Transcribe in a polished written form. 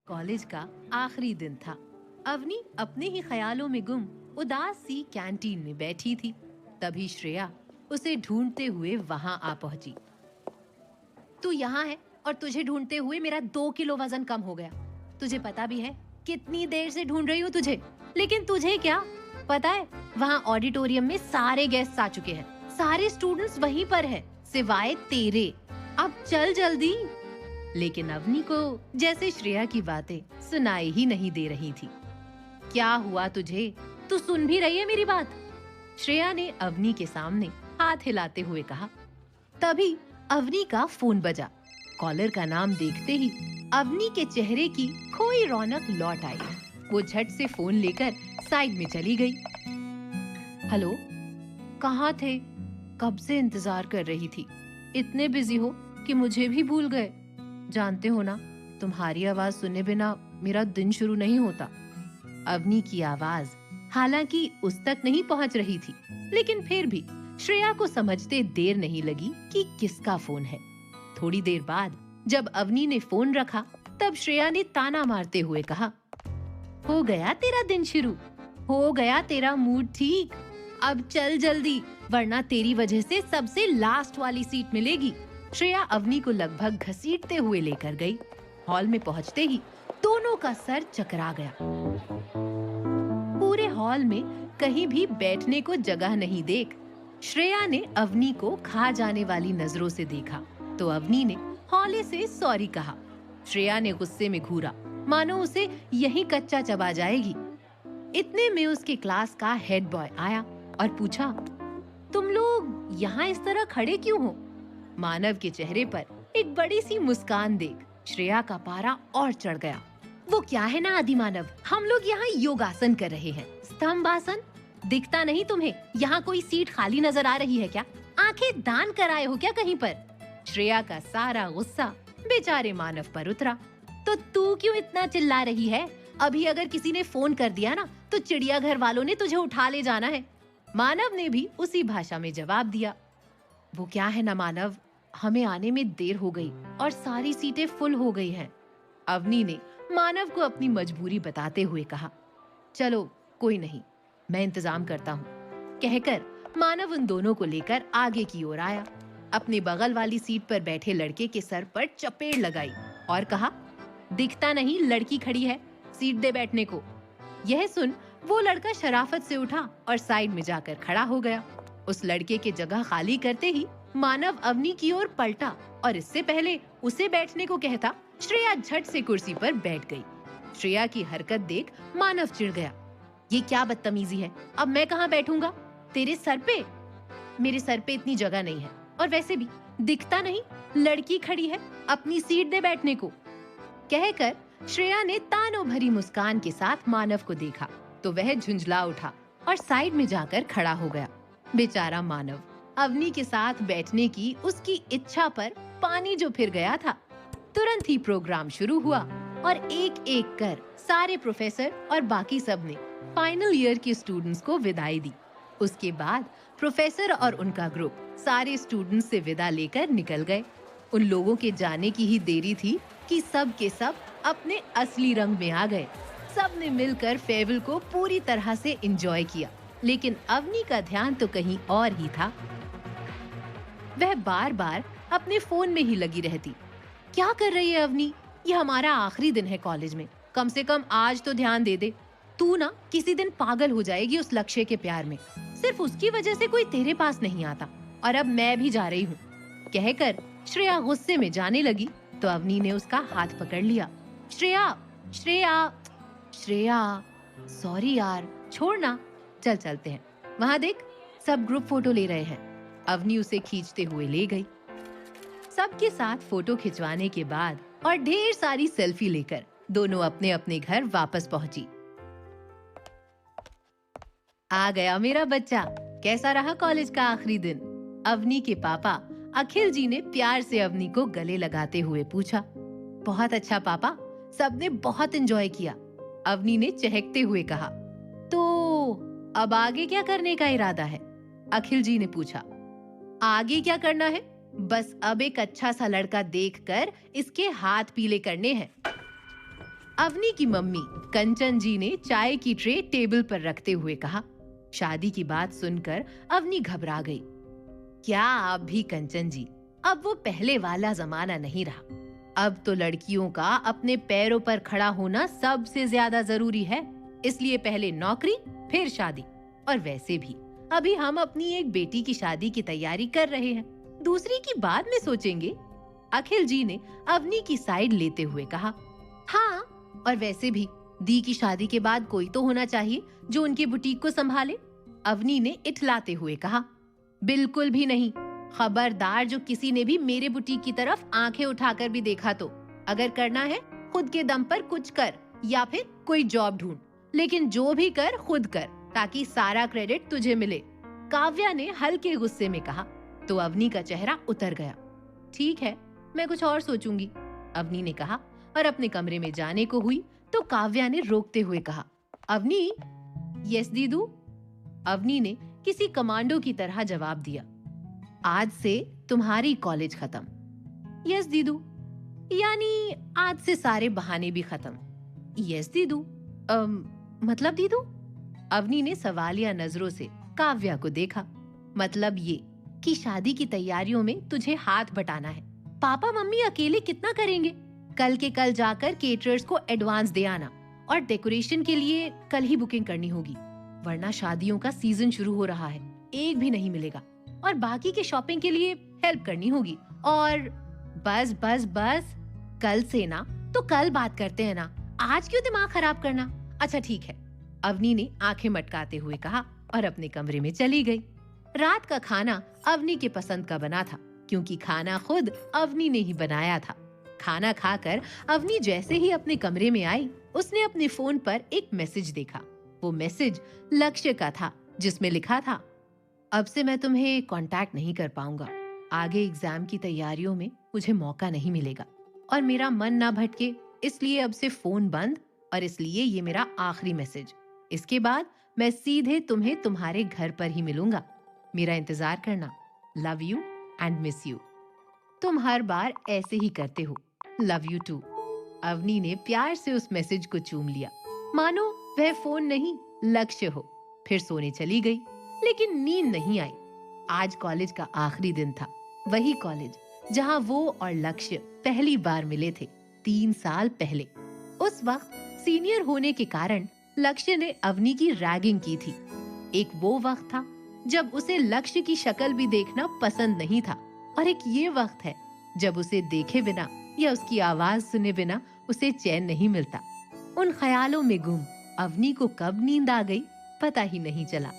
College का आखिरी दिन था। अवनी अपने ही ख्यालों में गुम उदास सी कैंटीन में बैठी थी। तभी श्रेया उसे ढूंढते हुए वहां आ पहुंची। तू यहाँ है और तुझे ढूंढते हुए मेरा 2 किलो वजन कम हो गया। तुझे पता भी है कितनी देर से ढूंढ रही हूँ तुझे, लेकिन तुझे क्या पता है, वहाँ ऑडिटोरियम में सारे गेस्ट आ चुके हैं, सारे स्टूडेंट्स वहीं पर हैं, सिवाय तेरे। अब चल जल्दी। लेकिन अवनी को जैसे श्रेया की बातें सुनाई ही नहीं दे रही थी। क्या हुआ तुझे? तू सुन भी रही है मेरी बात? श्रेया ने अवनी के सामने हाथ हिलाते हुए कहा। तभी अवनी का फोन बजा। कॉलर का नाम देखते ही अवनी के चेहरे की खोई रौनक लौट आई। वो झट से फोन लेकर साइड में चली गई। हेलो, कहाँ थे? कब से इंतजार कर रही थी। इतने बिजी हो कि मुझे भी भूल गए। जानते हो ना, तुम्हारी आवाज सुने बिना मेरा दिन शुरू नहीं होता। अवनी की आवाज हालांकि उस तक नहीं पहुंच रही थी, लेकिन फिर भी श्रेया को समझते देर नहीं लगी कि किसका फोन है। थोड़ी देर बाद जब अवनी ने फोन रखा, तब श्रेया ने ताना मारते हुए कहा, हो गया तेरा दिन शुरू, हो गया तेरा मूड ठीक। अब चल जल्दी, वरना तेरी वजह से सबसे लास्ट वाली सीट मिलेगी। श्रेया अवनी को लगभग घसीटते हुए लेकर गई। हॉल में पहुंचते ही दोनों का सर चकरा गया। पूरे हॉल में कहीं भी बैठने को जगह नहीं देख श्रेया ने अवनी को खा जाने वाली नजरों से देखा, तो अवनी ने हौले से सॉरी कहा। श्रेया ने गुस्से में घूरा, मानो उसे यही कच्चा चबा जाएगी। इतने में उसके क्लास का हेड बॉय आया और पूछा, तुम लोग यहाँ इस तरह खड़े क्यों हो? मानव के चेहरे पर एक बड़ी सी मुस्कान देख श्रेया का पारा और चढ़ गया। वो क्या है ना आदि मानव, हम लोग यहाँ योगासन कर रहे हैं, स्तंभासन। दिखता नहीं तुम्हें यहाँ कोई सीट खाली नजर आ रही है क्या? आंखें दान कराए हो क्या कहीं पर? श्रेया का सारा गुस्सा बेचारे मानव पर उतरा। तो तू क्यों इतना चिल्ला रही है? अभी अगर किसी ने फोन कर दिया ना, तो चिड़ियाघर वालों ने तुझे उठा ले जाना है। मानव ने भी उसी भाषा में जवाब दिया। वो क्या है ना मानव, हमें आने में देर हो गई और सारी सीटें फुल हो गई हैं। अवनी ने मानव को अपनी मजबूरी बताते हुए कहा। चलो कोई नहीं, मैं इंतजाम करता हूँ। कहकर मानव उन दोनों को लेकर आगे की ओर आया। अपने बगल वाली सीट पर बैठे लड़के के सर पर चपेट लगाई और कहा, दिखता नहीं लड़की खड़ी है, सीट दे बैठने को। यह सुन वो लड़का शराफत से उठा और साइड में जाकर खड़ा हो गया। उस लड़के के जगह खाली करते ही मानव अवनी की ओर पलटा और इससे पहले उसे बैठने को कहता, श्रेया झट से कुर्सी पर बैठ गई। श्रेया की हरकत देख मानव चिढ़ गया। ये क्या बदतमीजी है? अब मैं कहाँ बैठूंगा? तेरे सर पे? मेरे सर पे इतनी जगह नहीं है, और वैसे भी दिखता नहीं लड़की खड़ी है, अपनी सीट दे बैठने को। कहकर श्रेया ने तानों भरी मुस्कान के साथ मानव को देखा, तो वह झुंझला उठा और साइड में जाकर खड़ा हो गया। बेचारा मानव, अवनी के साथ बैठने की उसकी इच्छा पर पानी जो फिर गया था। तुरंत ही प्रोग्राम शुरू हुआ और एक एक कर सारे प्रोफेसर और बाकी सब ने फाइनल ईयर के स्टूडेंट्स को विदाई दी। उसके बाद प्रोफेसर और उनका ग्रुप सारे स्टूडेंट्स से विदा लेकर निकल गए। उन लोगों के जाने की ही देरी थी कि सब के सब अपने असली रंग में आ गए। सब ने मिलकर फेयरवेल को पूरी तरह से एंजॉय किया, लेकिन अवनी का ध्यान तो कहीं और ही था। वह बार बार अपने फोन में ही लगी रहती। क्या कर रही है अवनी? ये हमारा आखिरी दिन है कॉलेज में, कम से कम आज तो ध्यान दे दे। तू ना किसी दिन पागल हो जाएगी उस लक्ष्य के प्यार में। सिर्फ उसकी वजह से कोई तेरे पास नहीं आता, और अब मैं भी जा रही हूँ। कहकर श्रेया गुस्से में जाने लगी, तो अवनी ने उसका हाथ पकड़ लिया। श्रेया, श्रेया, श्रेया, सॉरी यार, छोड़ ना, चल चलते हैं। वहाँ देख, सब ग्रुप फोटो ले रहे हैं। अवनी उसे खींचते हुए ले गई। सबके साथ फोटो खिंचवाने के बाद और ढेर सारी सेल्फी लेकर दोनों अपने अपने घर वापस पहुंची। आ गया मेरा बच्चा, कैसा रहा कॉलेज का आखिरी दिन? अवनी के पापा अखिल जी ने प्यार से अवनी को गले लगाते हुए पूछा। बहुत अच्छा पापा, सबने बहुत एंजॉय किया, अवनी ने चहकते हुए कहा। तो अब आगे क्या करने का इरादा है? अखिल जी ने पूछा। आगे क्या करना है? बस अब एक अच्छा सा लड़का देखकर इसके हाथ पीले करने हैं। अवनी की मम्मी कंचन जी ने चाय की ट्रे टेबल पर रखते हुए कहा। शादी की बात सुनकर अवनी घबरा गई। क्या आप भी कंचन जी, अब वो पहले वाला जमाना नहीं रहा। अब तो लड़कियों का अपने पैरों पर खड़ा होना सबसे ज्यादा जरूरी है। इसलिए पहले नौकरी, फिर शादी। और वैसे भी अभी हम अपनी एक बेटी की शादी की तैयारी कर रहे हैं, दूसरी की बाद में सोचेंगे। अखिल जी ने अवनी की साइड लेते हुए कहा। हाँ, और वैसे भी दी की शादी के बाद कोई तो होना चाहिए जो उनकी बुटीक को संभाले। अवनी ने इठलाते हुए कहा। बिल्कुल भी नहीं। खबरदार जो किसी ने भी मेरे बुटीक की तरफ आंखें उठाकर भी देखा तो, अगर करना है खुद के दम पर कुछ कर या फिर कोई जॉब ढूंढ, लेकिन जो भी कर खुद कर, ताकि सारा क्रेडिट तुझे मिले। काव्या ने हल्के गुस्से में कहा। तो अवनी का चेहरा उतर गया। ठीक है, मैं कुछ और सोचूंगी, अवनी ने कहा और अपने कमरे में जाने को हुई तो काव्या ने रोकते हुए कहा। अवनी। यस दीदू, अवनी ने किसी कमांडो की तरह जवाब दिया। आज से तुम्हारी कॉलेज खत्म। यस दीदू। यानी आज से सारे बहाने भी खत्म। यस दीदू। मतलब दीदू? अवनी ने सवालिया नजरों से काव्या को देखा। मतलब ये कि शादी की तैयारियों में तुझे हाथ बटाना है। पापा मम्मी अकेले कितना करेंगे? कल के कल जाकर केटरर्स को एडवांस दे आना और डेकोरेशन के लिए कल ही बुकिंग करनी होगी, वरना शादियों का सीजन शुरू हो रहा है, एक भी नहीं मिलेगा। और बाकी के शॉपिंग के लिए हेल्प करनी होगी। और बस बस बस, कल से ना तो कल बात करते हैं ना, आज क्यों दिमाग खराब करना? अच्छा ठीक है, अवनी ने आंखें मटकाते हुए कहा और अपने कमरे में चली गई। रात का खाना अवनी के पसंद का बना था, क्योंकि खाना खुद अवनी ने ही बनाया था। खाना खाकर अवनी जैसे ही अपने कमरे में आई, उसने अपने फोन पर एक मैसेज देखा। वो मैसेज लक्ष्य का था, जिसमें लिखा था, अब से मैं तुम्हें कांटेक्ट नहीं कर पाऊंगा। आगे एग्जाम की तैयारियों में मुझे मौका नहीं मिलेगा और मेरा मन ना भटके, इसलिए अब से फोन बंद। और इसलिए ये मेरा आखिरी मैसेज। इसके बाद मैं सीधे तुम्हें तुम्हारे घर पर ही मिलूंगा। मेरा इंतजार करना। Love you and miss you. तुम हर बार ऐसे ही करते हो। Love you to. अवनी ने प्यार से उस मैसेज को चूम लिया, मानो वह फोन नहीं लक्ष्य हो। फिर सोने चली गई, लेकिन नींद नहीं आई। आज कॉलेज का आखिरी दिन था, वही कॉलेज जहां वो और लक्ष्य पहली बार मिले थे 3 साल पहले। उस वक्त सीनियर होने के कारण लक्ष्य ने अवनी की रैगिंग की थी। एक वो वक्त था जब उसे लक्ष्य की शक्ल भी देखना पसंद नहीं था, और एक ये वक्त है जब उसे देखे बिना या उसकी आवाज सुने बिना उसे चैन नहीं मिलता। उन ख्यालों में गुम अवनी को कब नींद आ गई पता ही नहीं चला।